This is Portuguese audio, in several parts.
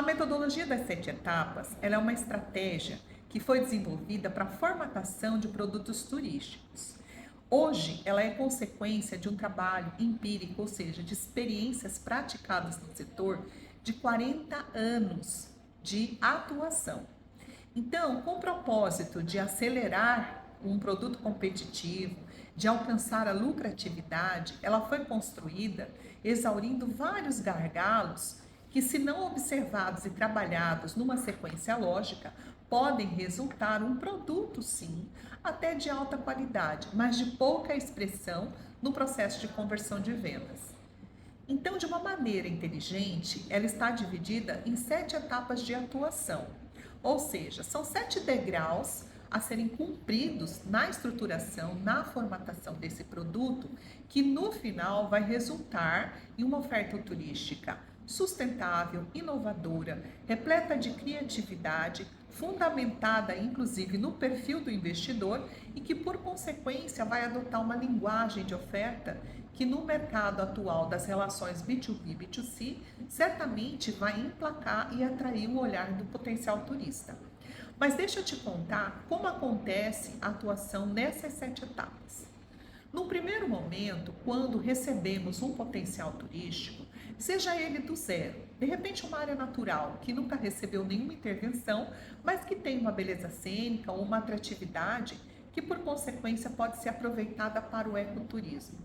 metodologia das 7 etapas, ela é uma estratégia que foi desenvolvida para a formatação de produtos turísticos. Hoje, ela é consequência de um trabalho empírico, ou seja, de experiências praticadas no setor de 40 anos de atuação. Então, com o propósito de acelerar um produto competitivo, de alcançar a lucratividade, ela foi construída exaurindo vários gargalos que, se não observados e trabalhados numa sequência lógica, podem resultar um produto, sim, até de alta qualidade, mas de pouca expressão no processo de conversão de vendas. Então, de uma maneira inteligente, ela está dividida em 7 etapas de atuação, ou seja, são 7 degraus a serem cumpridos na estruturação, na formatação desse produto, que no final vai resultar em uma oferta turística sustentável, inovadora, repleta de criatividade, fundamentada inclusive no perfil do investidor e que, por consequência, vai adotar uma linguagem de oferta que, no mercado atual das relações B2B e B2C, certamente vai emplacar e atrair o olhar do potencial turista. Mas deixa eu te contar como acontece a atuação nessas 7 etapas. Num primeiro momento, quando recebemos um potencial turístico, seja ele do zero, de repente uma área natural que nunca recebeu nenhuma intervenção, mas que tem uma beleza cênica ou uma atratividade que, por consequência, pode ser aproveitada para o ecoturismo.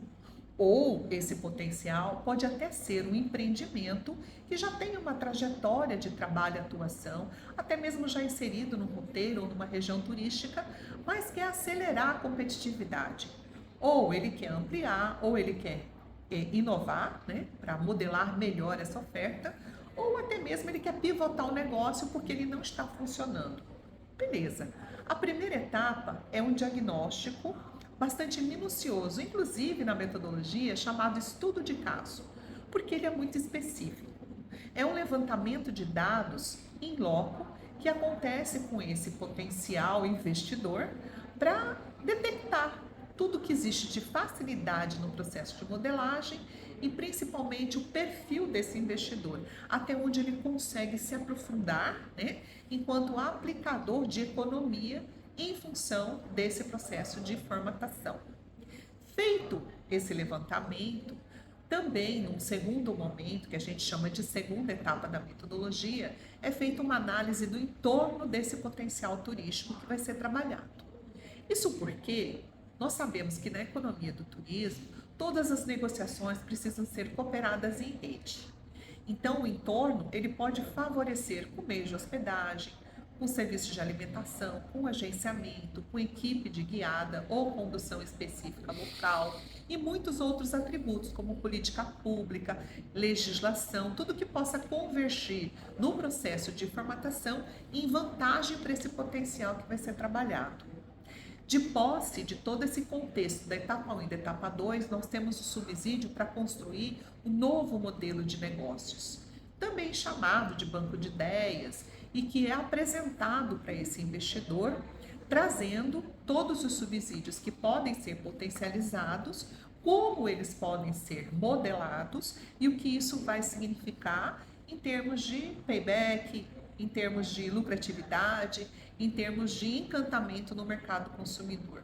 Ou esse potencial pode até ser um empreendimento que já tem uma trajetória de trabalho e atuação, até mesmo já inserido no roteiro ou numa região turística, mas quer acelerar a competitividade. Ou ele quer ampliar, ou ele quer inovar, né, para modelar melhor essa oferta, ou até mesmo ele quer pivotar o negócio porque ele não está funcionando. Beleza. A primeira etapa é um diagnóstico bastante minucioso, inclusive na metodologia chamado estudo de caso, porque ele é muito específico. É um levantamento de dados em loco que acontece com esse potencial investidor para detectar tudo que existe de facilidade no processo de modelagem e principalmente o perfil desse investidor, até onde ele consegue se aprofundar, né, enquanto aplicador de economia em função desse processo de formatação. Feito esse levantamento, também num segundo momento, que a gente chama de segunda etapa da metodologia, é feita uma análise do entorno desse potencial turístico que vai ser trabalhado. Isso porque nós sabemos que na economia do turismo, todas as negociações precisam ser cooperadas em rede. Então, o entorno ele pode favorecer com meios de hospedagem, com serviços de alimentação, com agenciamento, com equipe de guiada ou condução específica local e muitos outros atributos, como política pública, legislação, tudo que possa convergir no processo de formatação em vantagem para esse potencial que vai ser trabalhado. De posse de todo esse contexto da etapa 1 e da etapa 2, nós temos o subsídio para construir um novo modelo de negócios, também chamado de banco de ideias, e que é apresentado para esse investidor, trazendo todos os subsídios que podem ser potencializados, como eles podem ser modelados e o que isso vai significar em termos de payback, em termos de lucratividade, em termos de encantamento no mercado consumidor.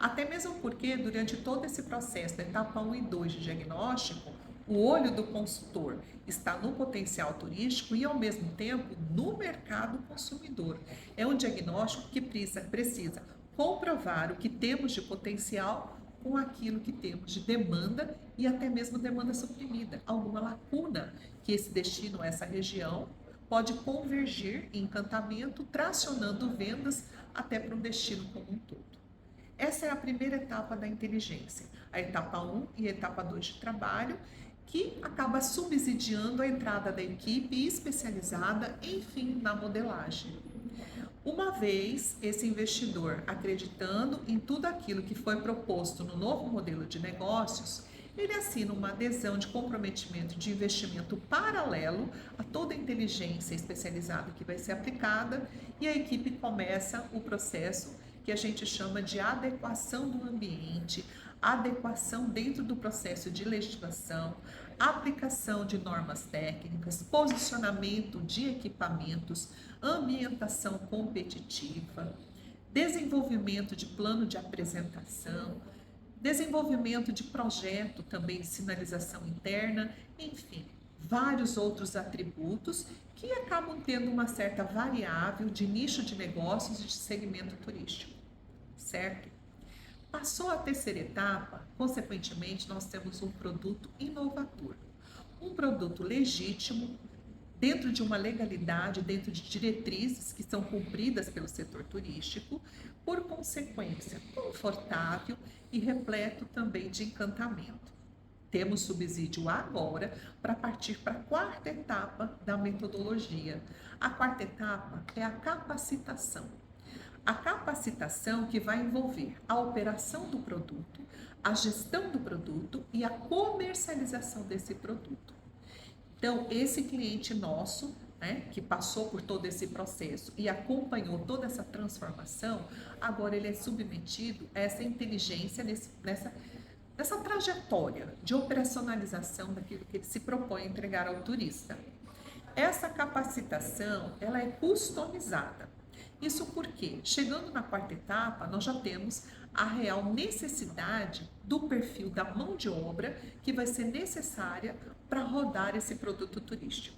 Até mesmo porque, durante todo esse processo da etapa 1 e 2 de diagnóstico, o olho do consultor está no potencial turístico e, ao mesmo tempo, no mercado consumidor. É um diagnóstico que precisa comprovar o que temos de potencial com aquilo que temos de demanda e até mesmo demanda suprimida, alguma lacuna que esse destino, essa região, pode convergir em encantamento, tracionando vendas até para um destino como um todo. Essa é a primeira etapa da inteligência, a etapa 1 e a etapa 2 de trabalho, que acaba subsidiando a entrada da equipe especializada, enfim, na modelagem. Uma vez esse investidor acreditando em tudo aquilo que foi proposto no novo modelo de negócios, ele assina uma adesão de comprometimento de investimento paralelo a toda a inteligência especializada que vai ser aplicada e a equipe começa o processo que a gente chama de adequação do ambiente, adequação dentro do processo de legislação, aplicação de normas técnicas, posicionamento de equipamentos, ambientação competitiva, desenvolvimento de plano de apresentação, desenvolvimento de projeto também de sinalização interna, enfim, vários outros atributos que acabam tendo uma certa variável de nicho de negócios e de segmento turístico, certo? Passou a terceira etapa, consequentemente, nós temos um produto inovador, um produto legítimo, dentro de uma legalidade, dentro de diretrizes que são cumpridas pelo setor turístico, por consequência, confortável e repleto também de encantamento. Temos subsídio agora para partir para a quarta etapa da metodologia. A quarta etapa é a capacitação. A capacitação que vai envolver a operação do produto, a gestão do produto e a comercialização desse produto. Então, esse cliente nosso, né, que passou por todo esse processo e acompanhou toda essa transformação, agora ele é submetido a essa inteligência nessa trajetória de operacionalização daquilo que ele se propõe a entregar ao turista. Essa capacitação, ela é customizada. Isso porque, chegando na quarta etapa, nós já temos a real necessidade do perfil da mão de obra que vai ser necessária para rodar esse produto turístico.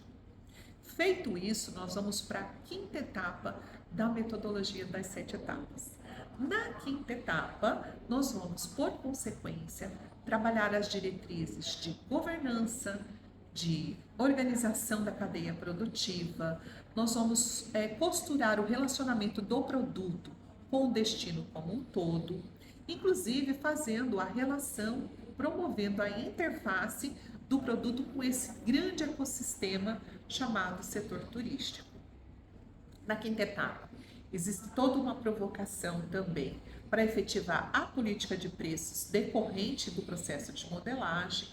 Feito isso, nós vamos para a quinta etapa da metodologia das 7 etapas. Na quinta etapa, nós vamos, por consequência, trabalhar as diretrizes de governança, de organização da cadeia produtiva, nós vamos costurar o relacionamento do produto com o destino como um todo, inclusive fazendo a relação, promovendo a interface do produto com esse grande ecossistema chamado setor turístico. Na quinta etapa, existe toda uma provocação também para efetivar a política de preços decorrente do processo de modelagem,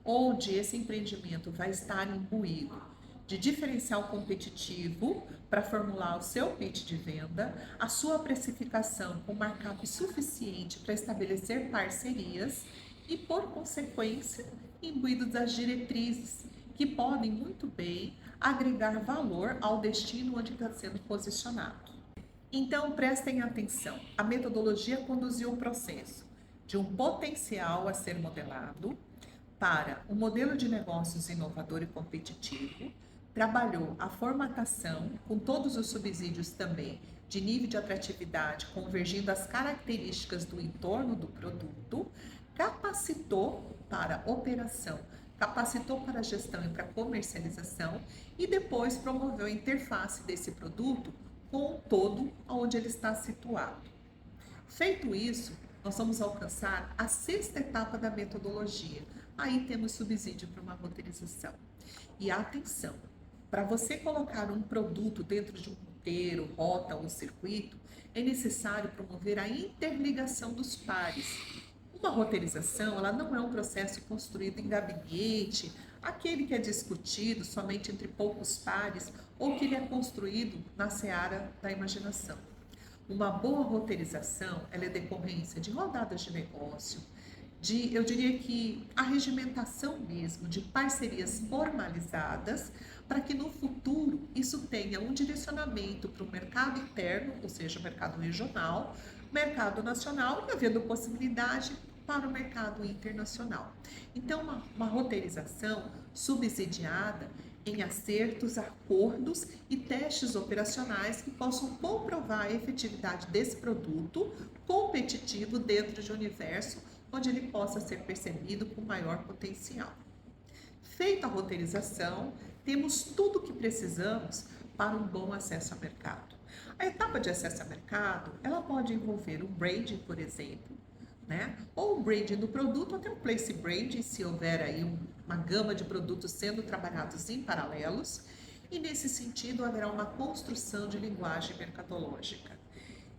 onde esse empreendimento vai estar imbuído de diferencial competitivo para formular o seu pitch de venda, a sua precificação com markup suficiente para estabelecer parcerias e, por consequência, imbuído das diretrizes que podem muito bem agregar valor ao destino onde está sendo posicionado. Então, prestem atenção, a metodologia conduziu o processo de um potencial a ser modelado para um modelo de negócios inovador e competitivo, trabalhou a formatação com todos os subsídios também de nível de atratividade, convergindo as características do entorno do produto, capacitou para a operação, capacitou para a gestão e para a comercialização e depois promoveu a interface desse produto com o todo onde ele está situado. Feito isso, nós vamos alcançar a sexta etapa da metodologia. Aí temos subsídio para uma roteirização. E atenção, para você colocar um produto dentro de um roteiro, rota ou circuito, é necessário promover a interligação dos pares. Uma roteirização, ela não é um processo construído em gabinete, aquele que é discutido somente entre poucos pares ou que ele é construído na seara da imaginação. Uma boa roteirização, ela é decorrência de rodadas de negócio, eu diria que a regimentação mesmo de parcerias formalizadas para que no futuro isso tenha um direcionamento para o mercado interno, ou seja, o mercado regional, mercado nacional e havendo possibilidade para o mercado internacional. Então, uma roteirização subsidiada em acertos, acordos e testes operacionais que possam comprovar a efetividade desse produto competitivo dentro de um universo onde ele possa ser percebido com maior potencial. Feita a roteirização, temos tudo o que precisamos para um bom acesso ao mercado. A etapa de acesso ao mercado, ela pode envolver um branding, por exemplo, né? Ou o branding do produto, até um place branding, se houver aí uma gama de produtos sendo trabalhados em paralelos, e nesse sentido haverá uma construção de linguagem mercadológica.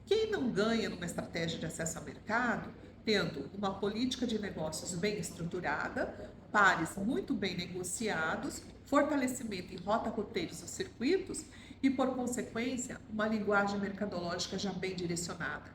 Quem não ganha numa estratégia de acesso ao mercado, tendo uma política de negócios bem estruturada, pares muito bem negociados, fortalecimento em rota, roteiros e circuitos e, por consequência, uma linguagem mercadológica já bem direcionada.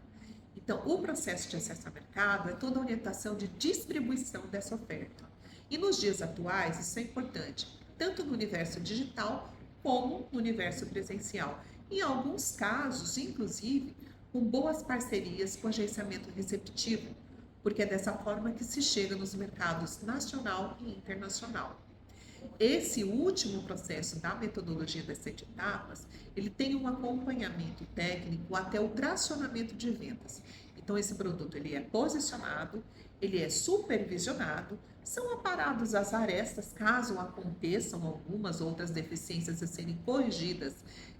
E Então, o processo de acesso ao mercado é toda a orientação de distribuição dessa oferta. E nos dias atuais, isso é importante, tanto no universo digital como no universo presencial. Em alguns casos, inclusive, com boas parcerias com agenciamento receptivo, porque é dessa forma que se chega nos mercados nacional e internacional. Esse último processo da metodologia das 7 etapas, ele tem um acompanhamento técnico até o tracionamento de vendas. Então, esse produto ele é posicionado, ele é supervisionado, são aparados as arestas caso aconteçam algumas outras deficiências a serem corrigidas,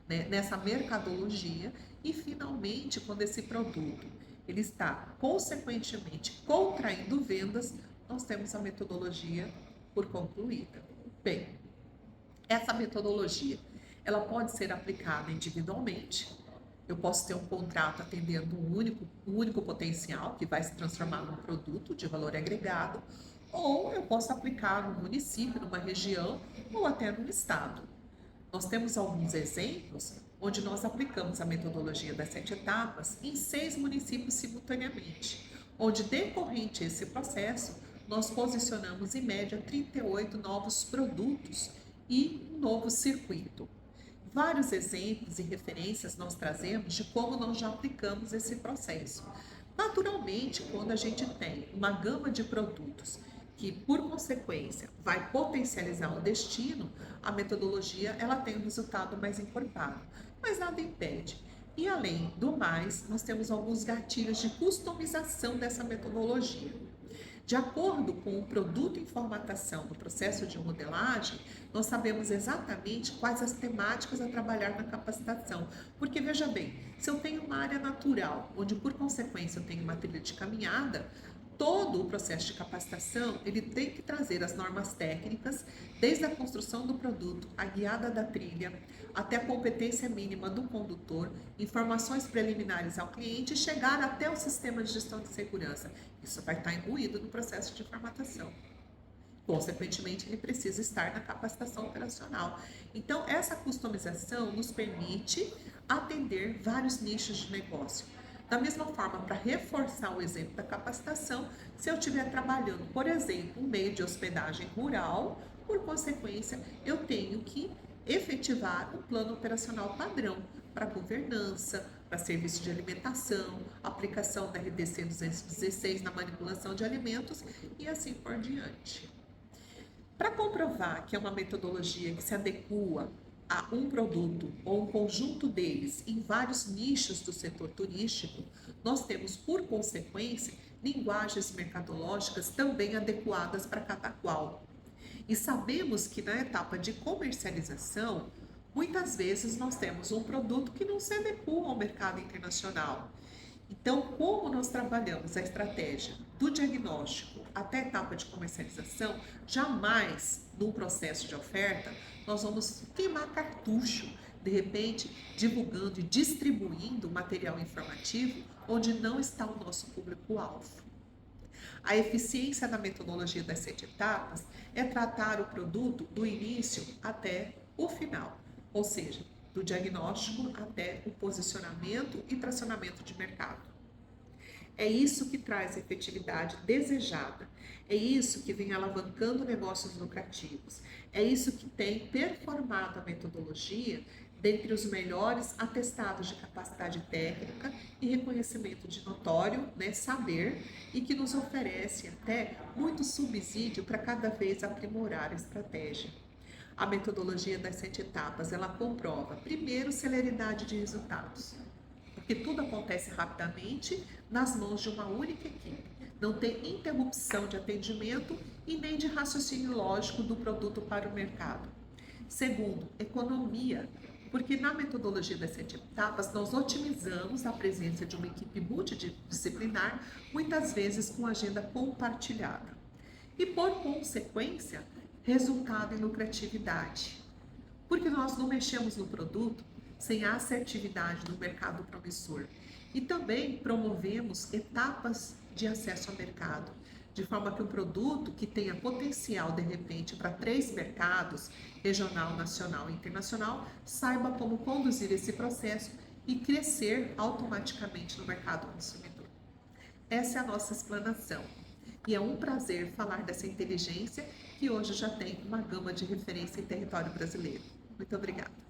né, nessa mercadologia e, finalmente, quando esse produto ele está consequentemente contraindo vendas, nós temos a metodologia por concluída. Bem, essa metodologia, ela pode ser aplicada individualmente. Eu posso ter um contrato atendendo um único potencial, que vai se transformar num produto de valor agregado, ou eu posso aplicar no município, numa região, ou até no estado. Nós temos alguns exemplos onde nós aplicamos a metodologia das 7 etapas em 6 municípios simultaneamente, onde, decorrente esse processo, nós posicionamos em média 38 novos produtos e um novo circuito. Vários exemplos e referências nós trazemos de como nós já aplicamos esse processo. Naturalmente, quando a gente tem uma gama de produtos que, por consequência, vai potencializar o destino, a metodologia ela tem um resultado mais encorpado, mas nada impede. E, além do mais, nós temos alguns gatilhos de customização dessa metodologia. De acordo com o produto em formatação do processo de modelagem, nós sabemos exatamente quais as temáticas a trabalhar na capacitação. Porque, veja bem, se eu tenho uma área natural, onde por consequência eu tenho uma trilha de caminhada, todo o processo de capacitação ele tem que trazer as normas técnicas, desde a construção do produto, a guiada da trilha, até a competência mínima do condutor, informações preliminares ao cliente e chegar até o sistema de gestão de segurança. Isso vai estar imbuído no processo de formatação. Consequentemente, ele precisa estar na capacitação operacional. Então, essa customização nos permite atender vários nichos de negócio. Da mesma forma, para reforçar o exemplo da capacitação, se eu estiver trabalhando, por exemplo, um meio de hospedagem rural, por consequência, eu tenho que efetivar um plano operacional padrão para governança, para serviço de alimentação, aplicação da RDC 216 na manipulação de alimentos e assim por diante. Para comprovar que é uma metodologia que se adequa a um produto ou um conjunto deles em vários nichos do setor turístico, nós temos, por consequência, linguagens mercadológicas também adequadas para cada qual. E sabemos que na etapa de comercialização, muitas vezes nós temos um produto que não se adequa ao mercado internacional. Então, como nós trabalhamos a estratégia do diagnóstico até a etapa de comercialização, jamais no processo de oferta nós vamos queimar cartucho, de repente divulgando e distribuindo material informativo onde não está o nosso público-alvo. A eficiência da metodologia das 7 etapas é tratar o produto do início até o final, ou seja, do diagnóstico até o posicionamento e tracionamento de mercado. É isso que traz a efetividade desejada, é isso que vem alavancando negócios lucrativos, é isso que tem performado a metodologia dentre os melhores atestados de capacidade técnica e reconhecimento de notório, saber, e que nos oferece até muito subsídio para cada vez aprimorar a estratégia. A metodologia das 7 etapas, ela comprova, primeiro, celeridade de resultados, porque tudo acontece rapidamente nas mãos de uma única equipe. Não tem interrupção de atendimento e nem de raciocínio lógico do produto para o mercado. Segundo, economia, porque na metodologia das 7 etapas nós otimizamos a presença de uma equipe multidisciplinar, muitas vezes com agenda compartilhada. E por consequência, resultado em lucratividade, porque nós não mexemos no produto sem a assertividade do mercado promissor. E também promovemos etapas de acesso ao mercado, de forma que um produto que tenha potencial, de repente, para 3 mercados, regional, nacional e internacional, saiba como conduzir esse processo e crescer automaticamente no mercado consumidor. Essa é a nossa explanação. E é um prazer falar dessa inteligência que hoje já tem uma gama de referência em território brasileiro. Muito obrigada.